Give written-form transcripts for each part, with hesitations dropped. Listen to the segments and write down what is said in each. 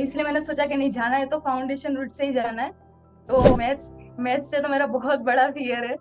इसलिए मैंने सोचा कि नहीं, जाना है तो फाउंडेशन रूट से ही जाना है। तो मैथ्स मैथ्स से तो मेरा बहुत बड़ा फियर है।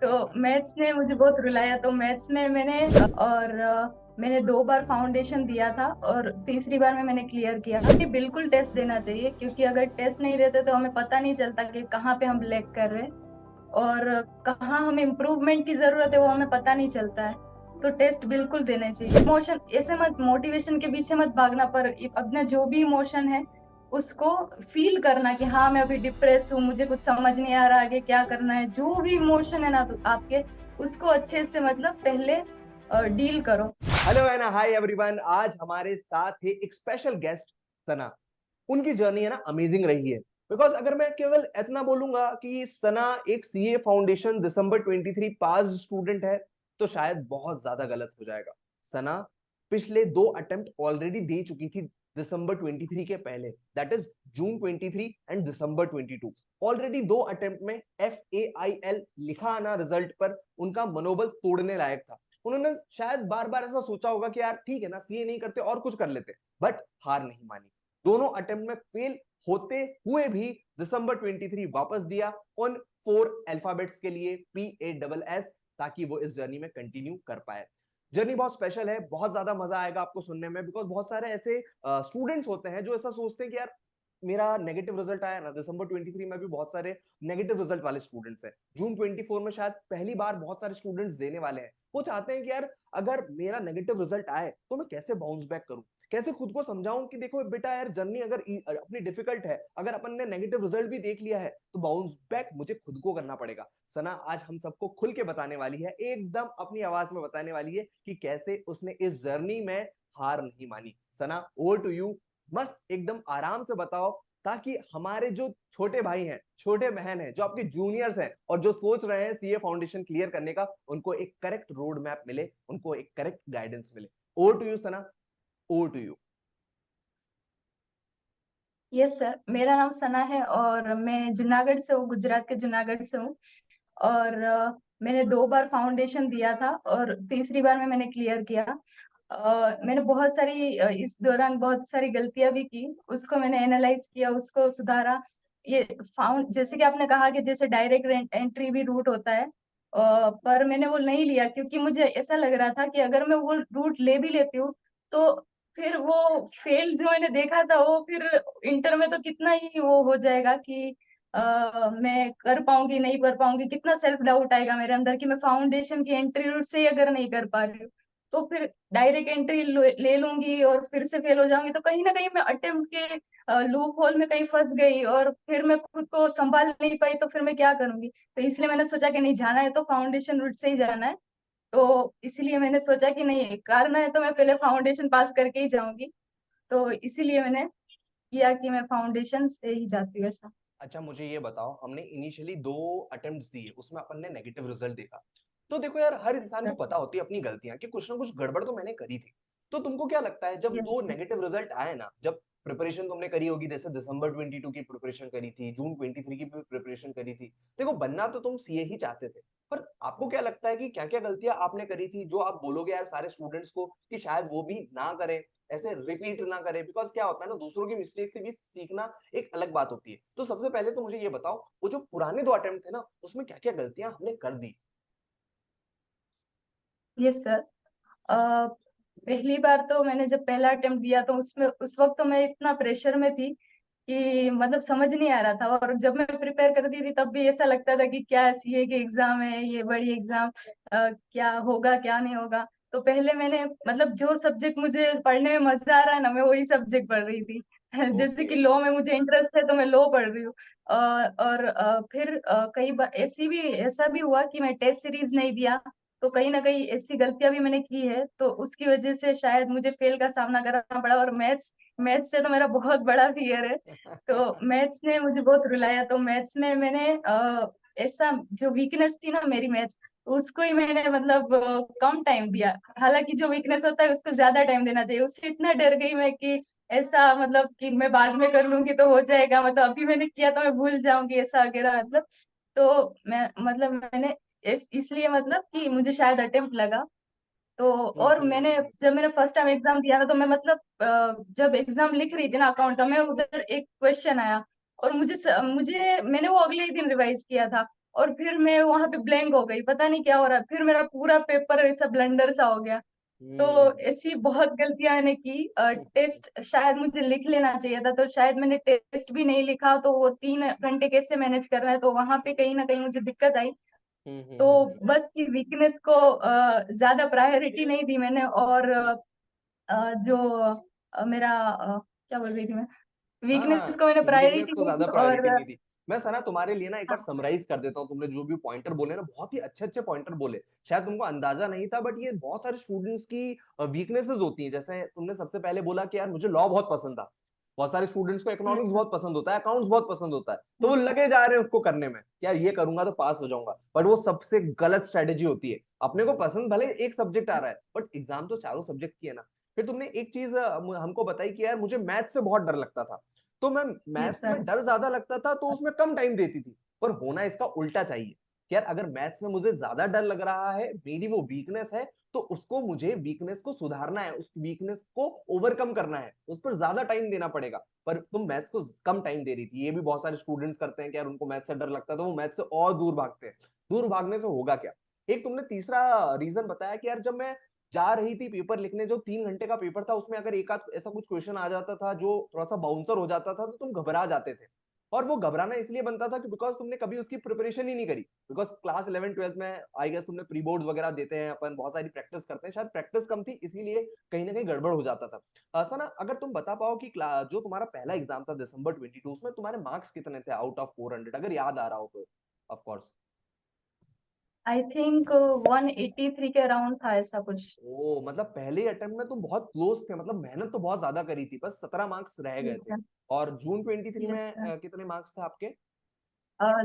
तो मैथ्स ने मुझे बहुत रुलाया। तो मैथ्स में मैंने 2 बार फाउंडेशन दिया था और तीसरी बार में मैंने क्लियर किया कि बिल्कुल टेस्ट देना चाहिए, क्योंकि अगर टेस्ट नहीं देते तो हमें पता नहीं चलता कि कहाँ पे हम लैग कर रहे हैं और कहाँ हमें इम्प्रूवमेंट की जरूरत है, वो हमें पता नहीं चलता है। तो टेस्ट बिल्कुल देने चाहिए। इमोशन ऐसे मत, मोटिवेशन के पीछे मत भागना, पर अपना जो भी इमोशन है उसको फील करना कि हाँ मैं अभी डिप्रेस हूँ, मुझे कुछ समझ नहीं आ रहा आगे क्या करना है। जो भी इमोशन है ना तो आपके, उसको अच्छे से मतलब पहले डील करो। हेलो है ना, हाय एवरीवन। आज हमारे साथ है एक स्पेशल गेस्ट, सना। उनकी जर्नी है ना अमेजिंग रही है। बिकॉज अगर मैं केवल इतना बोलूंगा कि सना एक सीए फाउंडेशन दिसंबर 23 पास स्टूडेंट है तो शायद बहुत ज्यादा गलत हो जाएगा। सना पिछले 2 अटेम्प्ट ऑलरेडी दे चुकी थी दिसंबर 23 के पहले, that is June 23 and December 22। Already 2 attempt में FAIL लिखा आना रिजल्ट पर उनका मनोबल तोड़ने लायक था। उन्होंने शायद बार बार ऐसा सोचा होगा कि यार ठीक है ना, सीए नहीं करते और कुछ कर लेते, बट हार नहीं मानी। दोनों अटेम्प्ट में फेल होते हुए भी दिसंबर 23 वापस दिया उन 4 अल्फाबेट्स के लिए PASS, ताकि वो इस जर्नी में कंटिन्यू कर पाए। जर्नी बहुत स्पेशल है, बहुत ज्यादा मजा आएगा आपको सुनने में। बिकॉज बहुत सारे ऐसे स्टूडेंट्स होते हैं जो ऐसा सोचते हैं कि यार मेरा नेगेटिव रिजल्ट आया ना दिसंबर 23 में, भी बहुत सारे नेगेटिव रिजल्ट वाले स्टूडेंट्स हैं। जून 24 में शायद पहली बार बहुत सारे स्टूडेंट्स देने वाले हैं। वो चाहते हैं कि यार अगर मेरा नेगेटिव रिजल्ट आए तो मैं कैसे बाउंस बैक करूं, कैसे खुद को समझाऊं कि देखो बेटा यार जर्नी अगर अपनी डिफिकल्ट है, अगर अपन ने नेगेटिव रिजल्ट भी देख लिया है तो बाउंस बैक मुझे खुद को करना पड़ेगा। सना आज हम सबको खुल के बताने वाली है, एकदम अपनी आवाज में बताने वाली है कि कैसे उसने इस जर्नी में हार नहीं मानी। सना, ओवर टू यू। मस्त एकदम आराम से बताओ, ताकि हमारे जो छोटे भाई हैं, छोटे बहन हैं, जो आपके जूनियर्स हैं और जो सोच रहे हैं सीए फाउंडेशन क्लियर करने का, उनको एक करेक्ट रोड मैप मिले, उनको एक करेक्ट गाइडेंस मिले। Over to you Sana, over to you. Yes sir, मेरा नाम सना है और मैं जूनागढ़ से हूँ, गुजरात के जूनागढ़ से हूँ। और मैंने 2 बार फाउंडेशन दिया था और तीसरी बार में मैंने क्लियर किया। मैंने बहुत सारी इस दौरान बहुत सारी गलतियां भी की, उसको मैंने एनालाइज किया, उसको सुधारा। ये फाउंड जैसे कि आपने कहा कि जैसे डायरेक्ट एंट्री भी रूट होता है, पर मैंने वो नहीं लिया, क्योंकि मुझे ऐसा लग रहा था कि अगर मैं वो रूट ले भी लेती हूँ तो फिर वो फेल जो मैंने देखा था वो फिर इंटर में तो कितना ही वो हो जाएगा कि मैं कर पाऊंगी नहीं कर पाऊंगी, कितना सेल्फ डाउट आएगा मेरे अंदर कि मैं फाउंडेशन की एंट्री रूट से ही अगर नहीं कर पा रही हूँ तो फिर डायरेक्ट एंट्री ले लूंगी और फिर से फेल हो जाऊंगी, तो कहीं ना कहीं मैं अटेम्प्ट के लूप होल में कहीं फंस गई और फिर मैं खुद को संभाल नहीं पाई, तो फिर मैं क्या करूंगी। तो इसलिए मैंने सोचा कि नहीं, जाना है तो फाउंडेशन रूट से ही जाना है। तो इसलिए मैंने सोचा कि नहीं, करना है तो मैं पहले फाउंडेशन पास करके ही जाऊंगी। तो इसीलिए मैंने किया कि मैं फाउंडेशन से ही जाती हूँ ऐसा। अच्छा मुझे ये बताओ, हमने इनिशियली 2 अटेम्प्ट्स दिए, उसमें अपन ने नेगेटिव रिजल्ट देखा। तो देखो यार, हर इंसान को सर, पता होती है अपनी गलतियां कि कुछ ना कुछ गड़बड़ तो मैंने करी थी। तो तुमको क्या लगता है जब यस। 2 नेगेटिव रिजल्ट आए ना, जब प्रिपरेशन तुमने करी होगी, जैसे दिसंबर 22 की प्रिपरेशन करी थी, जून 23 की प्रिपरेशन करी थी, देखो बनना तो तुम सीए ही चाहते थे, पर आपको क्या लगता है कि क्या क्या गलतियां आपने करी थी जो आप बोलोगे यार सारे स्टूडेंट्स को कि शायद वो भी ना करें, ऐसे रिपीट ना करें? बिकॉज क्या होता है ना, दूसरों की मिस्टेक से भी सीखना एक अलग बात होती है। तो सबसे पहले तो मुझे ये बताओ, वो जो पुराने 2 अटेम्प्ट थे ना, उसमें क्या क्या गलतियां हमने कर दी? Yes sir. पहली बार तो मैंने जब पहला अटेम्प्ट दिया तो उसमें उस वक्त तो मैं इतना प्रेशर में थी कि मतलब समझ नहीं आ रहा था, और जब मैं प्रिपेयर करती थी तब भी ऐसा लगता था कि क्या सीए के एग्जाम है, ये बड़ी एग्जाम, क्या होगा क्या नहीं होगा। तो पहले मैंने मतलब जो सब्जेक्ट मुझे पढ़ने में मजा आ रहा है ना, मैं वही सब्जेक्ट पढ़ रही थी। जैसे ओके। कि लॉ में मुझे इंटरेस्ट है तो मैं लॉ पढ़ रही हूँ। और फिर कई बार ऐसा भी हुआ कि मैं टेस्ट सीरीज नहीं दिया। तो कहीं ना कहीं ऐसी गलतियां भी मैंने की है, तो उसकी वजह से शायद मुझे फेल का सामना करना पड़ा। और मैथ्स मैथ्स से तो मेरा बहुत बड़ा फियर है। तो मैथ्स ने मुझे बहुत रुलाया। तो मैथ्स में मैंने ऐसा जो वीकनेस थी ना मेरी मैथ्स, उसको ही मैंने मतलब कम टाइम दिया। हालांकि जो वीकनेस होता है उसको ज्यादा टाइम देना चाहिए। उससे इतना डर गई मैं कि ऐसा मतलब कि मैं बाद में कर लूंगी तो हो जाएगा, मतलब अभी मैंने किया तो मैं भूल जाऊंगी ऐसा वगैरह मतलब। तो मैं मतलब मैंने इसलिए मतलब कि मुझे शायद अटेम्प्ट लगा। तो और मैंने हम्म। जब मैंने फर्स्ट टाइम एग्जाम दिया था तो मैं मतलब जब एग्जाम लिख रही थी ना अकाउंट का, मैं उधर एक क्वेश्चन आया और मुझे मैंने वो अगले ही दिन रिवाइज किया था, और फिर मैं वहां पे ब्लैंक हो गई, पता नहीं क्या हो रहा है, फिर मेरा पूरा पेपर ऐसा ब्लंडर सा हो गया। तो हम्म। ऐसी बहुत गलतियां मैंने की। टेस्ट शायद मुझे लिख लेना चाहिए था, तो शायद मैंने टेस्ट भी नहीं लिखा, तो वो 3 घंटे कैसे मैनेज करना है, तो वहां पे कहीं ना कहीं मुझे दिक्कत आई। तो बस की वीकनेस को ज्यादा प्रायोरिटी नहीं दी मैंने, और जो मेरा क्या बोल रही थी मैं, हाँ वीकनेस हाँ, को मैंने वीकनेस प्रायोरिटी को नहीं दी। ज्यादा और प्रायोरिटी नहीं दी। मैं सना तुम्हारे लिए ना एक बार हाँ, समराइज कर देता हूँ, तुमने जो भी पॉइंटर बोले ना बहुत ही अच्छे अच्छे पॉइंटर बोले। शायद तुमको अंदाजा नहीं था, बट ये बहुत सारे स्टूडेंट्स की वीकनेसेस होती हैं। जैसे तुमने सबसे पहले बोला कि यार मुझे लॉ बहुत पसंद था, बहुत सारे स्टूडेंट्स को यस इकोनॉमिक्स सर, बहुत पसंद होता है, अकाउंट्स बहुत पसंद होता है, तो वो यस सर, लगे जा रहे हैं उसको करने में, यार ये करूंगा तो पास हो जाऊंगा। बट वो सबसे गलत स्ट्रेटेजी होती है। अपने को पसंद भले एक सब्जेक्ट आ रहा है, बट एग्जाम तो चारों सब्जेक्ट की है ना। फिर तुमने एक चीज हमको बताई कि यार मुझे मैथ से बहुत डर लगता था, तो मैं यस मैथ्स में सर। डर ज्यादा लगता था तो उसमें कम टाइम देती थी। पर होना इसका उल्टा चाहिए कि यार अगर मैथ्स में मुझे ज्यादा डर लग रहा है, मेरी वो वीकनेस है, तो उसको मुझे वीकनेस को सुधारना है, उस वीकनेस को ओवरकम करना है, उस पर ज्यादा टाइम देना पड़ेगा। पर तुम मैथ्स को कम टाइम दे रही थी। ये भी बहुत सारे स्टूडेंट्स करते हैं कि यार उनको मैथ्स से डर लगता है तो वो मैथ्स से और दूर भागते हैं। दूर भागने से होगा क्या? एक तुमने तीसरा रीजन बताया कि यार जब मैं जा रही थी पेपर लिखने, जो 3 घंटे का पेपर था उसमें अगर एक आध ऐसा कुछ क्वेश्चन आ जाता था जो थोड़ा सा बाउंसर हो जाता था, तो तुम घबरा जाते थे। और वो घबराना इसलिए बनता था कि बिकॉज तुमने कभी उसकी प्रिपरेशन ही नहीं करी। बिकॉज क्लास 11 12 में आई गेस तुमने प्री बोर्ड्स वगैरह देते हैं, अपन बहुत सारी प्रैक्टिस करते हैं, शायद प्रैक्टिस कम थी इसीलिए कहीं ना कहीं गड़बड़ हो जाता था। ऐसा ना, अगर तुम बता पाओ कि जो तुम्हारा पहला एग्जाम था दिसंबर 22, उसमें तुम्हारे मार्क्स कितने थे आउट ऑफ 400, अगर याद आ रहा हो तो? Of course. आई थिंक 183 के अराउंड था, ऐसा कुछ। ओ, मतलब पहले अटेम्प्ट में तुम बहुत क्लोज थे, मतलब मेहनत तो बहुत ज्यादा करी थी, बस 17 मार्क्स रह गए यस थे। सर, और जून 23 यस में सर। कितने मार्क्स थे आपके?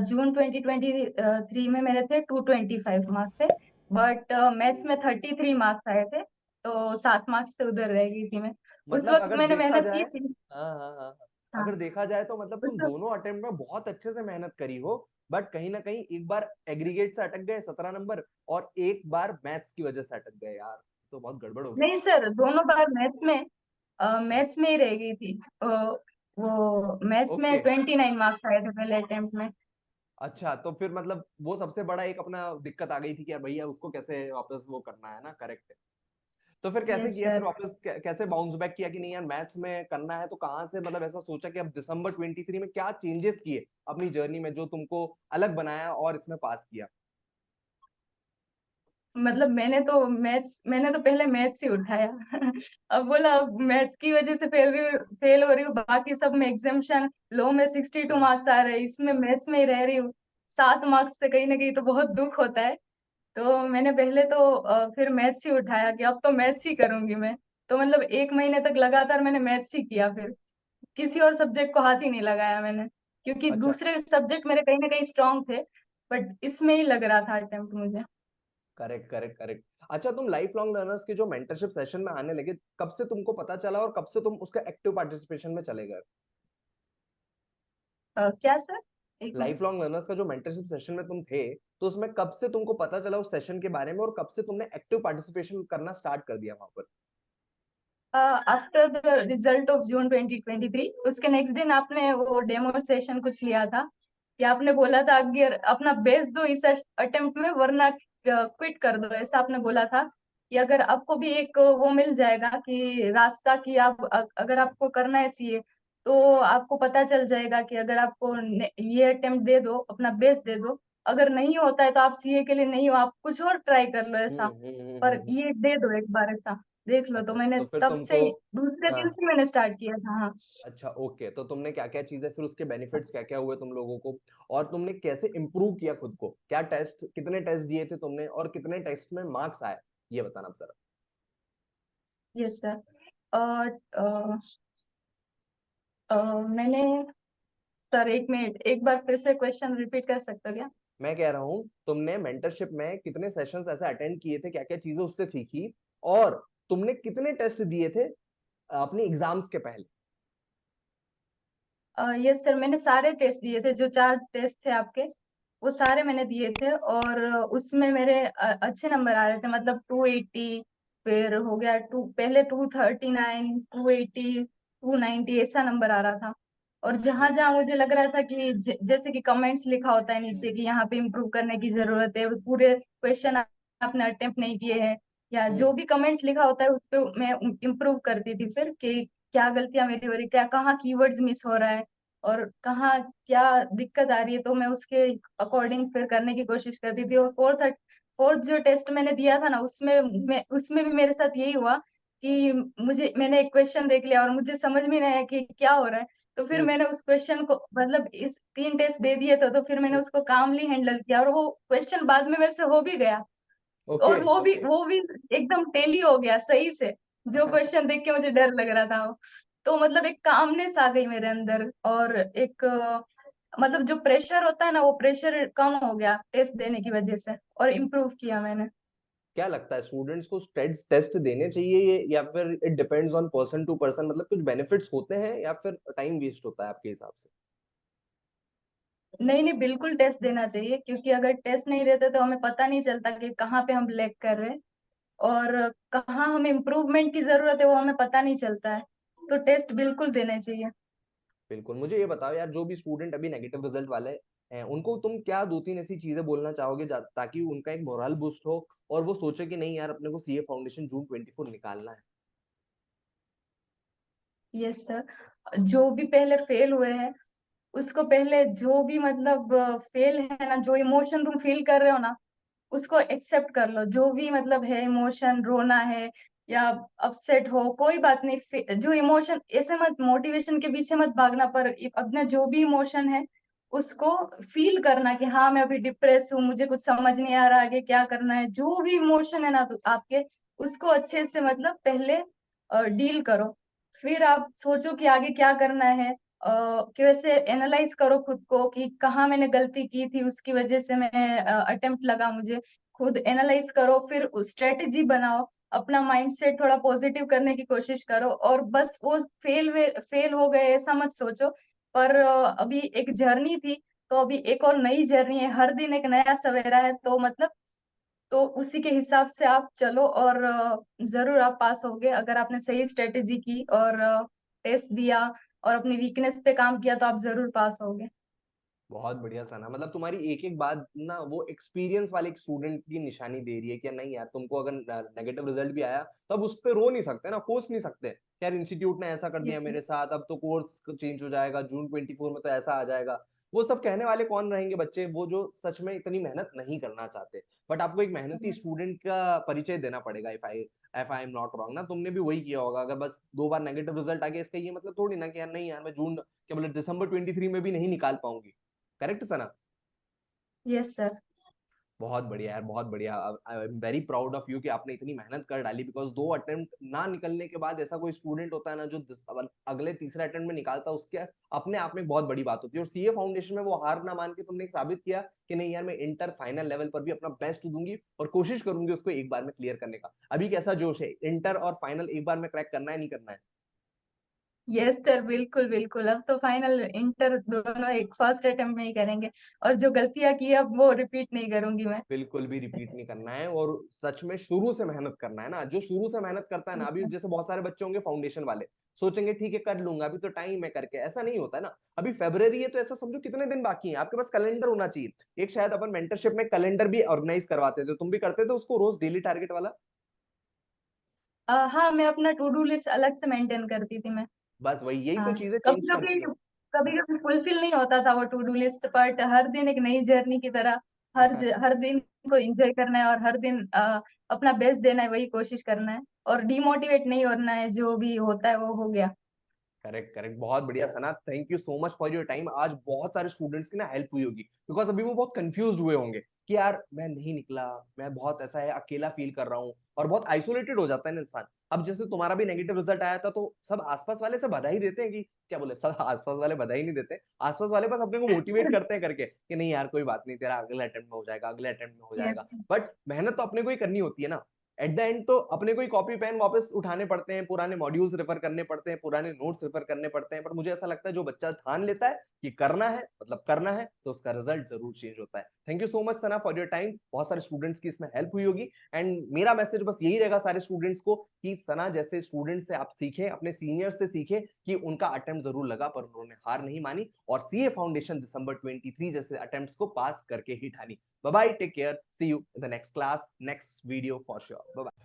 जून 2023 में मेरे थे 225 मार्क्स थे, बट मैथ्स में 33 मार्क्स आए थे, तो 7 मार्क्स से उधर रह गई थी मैं। उस मतलब वक्त अगर मैंने देखा मेहनत जाए, की थी। हाँ हाँ हाँ हाँ, हाँ, अगर देखा जाए तो मतलब उस तुम वक्त दोनों अटेम्प्ट में बहुत अच्छे से मेहनत करी हो। बट कहीं ना कहीं एक बार एग्रीगेट से अटक गए 17 नंबर, और एक बार मैथ्स की वजह से अटक गए यार, तो बहुत गड़बड़ हो गया। नहीं सर, दोनों बार मैथ्स में ही रह गई थी। वो मैथ्स में ओके। 29 मार्क्स आए थे पहले अटेम्प्ट में। अच्छा, तो फिर मतलब वो सबसे बड़ा एक अपना दिक्कत आ गई थी कि यार भैया उसको कैसे वापस वो करना है ना, करेक्ट। तो फिर कैसे यस किया, फिर सर। वापस कैसे बाउंस बैक किया कि नहीं यार मैथ्स में करना है, तो कहाँ से मतलब ऐसा सोचा कि अब दिसंबर 23 में क्या चेंजेस किए अपनी जर्नी में जो तुमको अलग बनाया और इसमें पास किया? मतलब मैंने तो पहले मैथ्स ही उठाया। अब बोला अब मैथ्स की वजह से फेल हो रही हूँ, बाकी सब में एग्जामेशन लो में 62 मार्क्स आ रहे हैं, इसमें मैथ्स में ही रह रही हूँ। 7 मार्क्स से कहीं ना कहीं तो बहुत दुख होता है। तो मैंने पहले तो फिर मैथ्स ही उठाया कि अब तो मैथ्स ही करूंगी मैं। तो मतलब 1 महीने तक लगातार मैंने मैथ्स ही किया, फिर किसी और सब्जेक्ट को हाथ ही नहीं लगाया मैंने, क्योंकि अच्छा। दूसरे सब्जेक्ट मेरे कहीं ना कहीं स्ट्रांग थे, बट इसमें ही लग रहा था अटेम्प्ट मुझे। Correct correct correct. अच्छा, तुम लाइफ लॉन्ग लर्नर्स के जो मेंटरशिप सेशन में आने लगे, कब से तुमको पता चला और कब से तुम उसका एक्टिव पार्टिसिपेशन में चले गए? क्या सर, एक लाइफ मिनट। लॉन्ग लर्नर्स का जो मेंटरशिप सेशन में तुम थे, तो उसमें कब से तुमको पता चला उस सेशन के बारे में, और कब से तुमने एक्टिव पार्टिसिपेशन करना स्टार्ट कर दिया वहां पर? After the result of June 2023, उसके नेक्स्ट दिन आपने वो डेमो सेशन कुछ लिया था, कि आपने बोला था अगर अपना बेस्ट दो इस अटेम्प्ट में, वरना क्विट कर दो, ऐसा आपने बोला था। कि अगर आपको भी एक वो मिल जाएगा कि रास्ता, कि आप अगर आपको करना है सीए, तो आपको पता चल जाएगा कि अगर आपको ये अटेम्प्ट दे दो, अपना बेस्ट दे दो, अगर नहीं होता है तो आप सीए के लिए नहीं हो, आप कुछ और ट्राई कर लो ऐसा, पर हम्म। ये दे दो एक बार ऐसा, देख लो। तो अच्छा, मैंने तो फिर तब से तुमको, ही दूसरे हाँ, दिन से मैंने स्टार्ट किया था। हाँ। अच्छा ओके, तो तुमने क्या क्या चीजें, फिर उसके बेनिफिट्स क्या क्या हुए तुम लोगों को, और तुमने कैसे इंप्रूव किया खुद को, क्या टेस्ट, कितने टेस्ट दिए थे तुमने, और कितने टेस्ट में मार्क्स आए, ये बताना जरा। Yes sir. और मैंने, सर एक मिनट, एक बार फिर से क्वेश्चन रिपीट कर सकते हो क्या? मैं कह रहा हूँ तुमने मेंटरशिप में कितने सेशंस ऐसे अटेंड किए थे, क्या क्या चीजें उससे सीखी, और तुमने कितने टेस्ट दिए थे अपनी एग्जाम्स के पहले? यस सर, मैंने सारे टेस्ट दिए थे, जो 4 टेस्ट थे आपके, वो सारे मैंने दिए थे, और उसमें मेरे अच्छे नंबर आ रहे थे, मतलब 280, फिर हो गया पहले 239, 280, 290 ऐसा नंबर आ रहा था। और जहां जहां मुझे लग रहा था कि जैसे कि कमेंट्स लिखा होता है नीचे कि यहाँ पे इम्प्रूव करने की जरूरत है, पूरे क्वेश्चन आपने अटेम्प्ट नहीं किए हैं, या जो भी कमेंट्स लिखा होता है उस पे मैं इम्प्रूव करती थी फिर कि क्या गलतियां मेरी हो रही, क्या कहाँ कीवर्ड्स मिस हो रहा है और कहाँ क्या दिक्कत आ रही है, तो मैं उसके अकॉर्डिंग फिर करने की कोशिश करती थी। और फोर्थ जो टेस्ट मैंने दिया था ना, उसमें भी मेरे साथ यही हुआ कि मैंने एक क्वेश्चन देख लिया और मुझे समझ में नहीं आया कि क्या हो रहा है। तो फिर मैंने उस क्वेश्चन को, मतलब इस 3 टेस्ट दे दिए थे, तो फिर मैंने उसको कामली हैंडल किया और वो क्वेश्चन बाद में मेरे से हो भी गया। ओके और वो भी एकदम टेली हो गया सही से, जो क्वेश्चन देख के मुझे डर लग रहा था वो। तो मतलब एक कामनेस आ गई मेरे अंदर, और एक मतलब जो प्रेशर होता है ना, वो प्रेशर कम हो गया टेस्ट देने की वजह से, और इम्प्रूव किया मैंने। क्या लगता है स्टूडेंट्स को टेस्ट टेस्ट देने चाहिए या फिर it depends on person to person, मतलब कुछ बेनिफिट्स होते हैं या फिर टाइम वेस्ट होता है आपके हिसाब से? नहीं नहीं, बिल्कुल टेस्ट देना चाहिए, क्योंकि अगर टेस्ट नहीं देते तो हमें पता नहीं चलता कि कहाँ पे हम लैग कर रहे हैं और कहाँ हमें इम्प्रूवमेंट की जरूरत है, वो हमें पता नहीं चलता है। तो टेस्ट बिल्कुल देने चाहिए। बिल्कुल। मुझे ये बताओ यार, जो भी स्टूडेंट अभी नेगेटिव रिजल्ट वाले हैं, उनको तुम क्या दो तीन ऐसी चीजें बोलना चाहोगे ताकि उनका एक मोरल बूस्ट हो और वो सोचे कि नहीं यार, अपने को सीए फाउंडेशन जून 24 निकालना है। Yes sir. जो भी पहले फेल हुए हैं, उसको पहले जो भी मतलब फेल है ना, जो इमोशन तुम फील कर रहे हो ना, उसको एक्सेप्ट कर लो। जो भी मतलब है इमोशन, रोना है या अपसेट हो, कोई बात नहीं। जो इमोशन, ऐसे मत मोटिवेशन के पीछे मत भागना, पर अपना जो भी इमोशन है उसको फील करना कि हाँ मैं अभी डिप्रेस हूँ, मुझे कुछ समझ नहीं आ रहा आगे क्या करना है। जो भी इमोशन है ना तो आपके, उसको अच्छे से मतलब पहले डील करो। फिर आप सोचो कि आगे क्या करना है। कि वैसे एनालाइज करो खुद को कि कहाँ मैंने गलती की थी, उसकी वजह से मैं अटेम्प्ट लगा मुझे। खुद एनालाइज करो, फिर स्ट्रेटेजी बनाओ, अपना माइंडसेट थोड़ा पॉजिटिव करने की कोशिश करो। और बस वो फेल हो गए ऐसा मत सोचो। पर अभी एक जर्नी थी, तो अभी एक और नई जर्नी है, हर दिन एक नया सवेरा है, तो मतलब तो उसी के हिसाब से आप चलो और जरूर आप पास होगे, अगर आपने सही स्ट्रेटेजी की और टेस्ट दिया और अपनी वीकनेस पे काम किया तो आप जरूर पास होगे। बहुत बढ़िया सना, मतलब तुम्हारी एक एक बात ना वो एक्सपीरियंस वाले एक स्टूडेंट की निशानी दे रही है कि नहीं यार, तुमको अगर नेगेटिव रिजल्ट भी आया तो अब उस पर रो नहीं सकते ना, कोस नहीं सकते यार इंस्टीट्यूट ने ऐसा कर दिया मेरे साथ, अब तो कोर्स चेंज हो जाएगा, जून 24 में तो ऐसा आ जाएगा। वो सब कहने वाले कौन रहेंगे? बच्चे वो जो सच में इतनी मेहनत नहीं करना चाहते। बट आपको एक मेहनती स्टूडेंट का परिचय देना पड़ेगा। If I am not wrong ना, तुमने भी वही किया होगा। अगर बस 2 बार नेगेटिव रिजल्ट आ गया, इसका ये मतलब थोड़ी ना कि यार नहीं यार, मैं जून क्या बोले दिसंबर 23 में भी नहीं निकाल पाऊंगी। करेक्ट सना? Yes sir. बहुत बढ़िया यार, बहुत बढ़िया। I am very proud of you कि आपने इतनी मेहनत कर डाली, बिकॉज 2 अटेम्प्ट ना निकलने के बाद ऐसा कोई स्टूडेंट होता है ना जो अगले तीसरे अटेम्प्ट में निकालता है, उसके अपने आप में बहुत बड़ी बात होती है। और सीए फाउंडेशन में वो हार ना मान के तुमने एक साबित किया कि नहीं यार, मैं इंटर फाइनल लेवल पर भी अपना बेस्ट दूंगी और कोशिश करूंगी उसको एक बार में क्लियर करने का। अभी कैसा जोश है? इंटर और फाइनल एक बार में क्रैक करना है नहीं करना है? यस सर, बिल्कुल बिल्कुल। अब तो फाइनल इंटर दोनों एक फर्स्ट अटेम्प्ट में ही करेंगे, और जो गलतियां की अब वो रिपीट नहीं करूंगी मैं। बिल्कुल भी रिपीट नहीं करना है, और सच में शुरू से मेहनत करना है ना। जो शुरू से मेहनत करता है ना, अभी जैसे बहुत सारे बच्चे होंगे फाउंडेशन वाले, सोचेंगे ठीक है कर लूंगा, अभी तो टाइम है करके, ऐसा नहीं होता है ना। अभी फेब्रवरी है तो ऐसा समझो कितने दिन बाकी हैं, आपके पास कैलेंडर होना चाहिए। एक शायद अपन मेंटरशिप में कैलेंडर भी ऑर्गेनाइज करवाते थे, तुम भी करते थे उसको, रोज डेली टारगेट वाला। हाँ, मैं अपना टू डू लिस्ट अलग से मेंटेन करती थी मैं। बस वही, यही तो हाँ, चीजें कभी चेंज कभी करनी है। कभी कभी फुलफिल नहीं होता था वो टू डू लिस्ट, बट हर दिन एक नई जर्नी की तरह, हर दिन को एंजॉय करना है और हर दिन अपना बेस्ट देना है, वही कोशिश करना है और डिमोटिवेट नहीं होना है। जो भी होता है वो हो गया। करेक्ट करेक्ट, बहुत बढ़िया Sana, thank you so much for your time. आज बहुत सारे स्टूडेंट्स की ना हेल्प हुई होगी, बिकॉज अभी वो बहुत कंफ्यूज हुए होंगे कि यार मैं नहीं निकला, मैं बहुत ऐसा है अकेला फील कर रहा हूँ, और बहुत आइसोलेटेड हो जाता है ना इंसान। अब जैसे तुम्हारा भी नेगेटिव रिजल्ट आया था, तो सब आसपास वाले सब बधाई देते हैं कि क्या बोले, सब आसपास वाले बधाई नहीं देते, आसपास वाले बस अपने को मोटिवेट करते हैं करके कि नहीं यार कोई बात नहीं, तेरा अगले अटेम्प्ट में हो जाएगा, अगले अटेम्प्ट में हो यस। जाएगा। बट मेहनत तो अपने को ही करनी होती है ना। एट द एंड तो अपने को ही कॉपी पेन वापस उठाने पड़ते हैं, पुराने मॉड्यूल्स रेफर करने पड़ते हैं, पुराने नोट्स रेफर करने पड़ते हैं, पर मुझे ऐसा लगता है जो बच्चा ठान लेता है कि करना है मतलब करना है, तो उसका रिजल्ट जरूर चेंज होता है। Thank you so much Sana for your time. बहुत सारे स्टूडेंट्स की इसमें हेल्प हुई होगी, एंड मेरा मैसेज बस यही रहेगा सारे स्टूडेंट्स को कि सना जैसे स्टूडेंट से आप सीखें, अपने सीनियर से सीखें कि उनका अटेम्प्ट जरूर लगा पर उन्होंने हार नहीं मानी, और सीए फाउंडेशन दिसंबर 23 जैसे अटेम्प्ट्स को पास करके ही ठानी। Bye bye, take care, see you in the next class, next video for sure. Bye.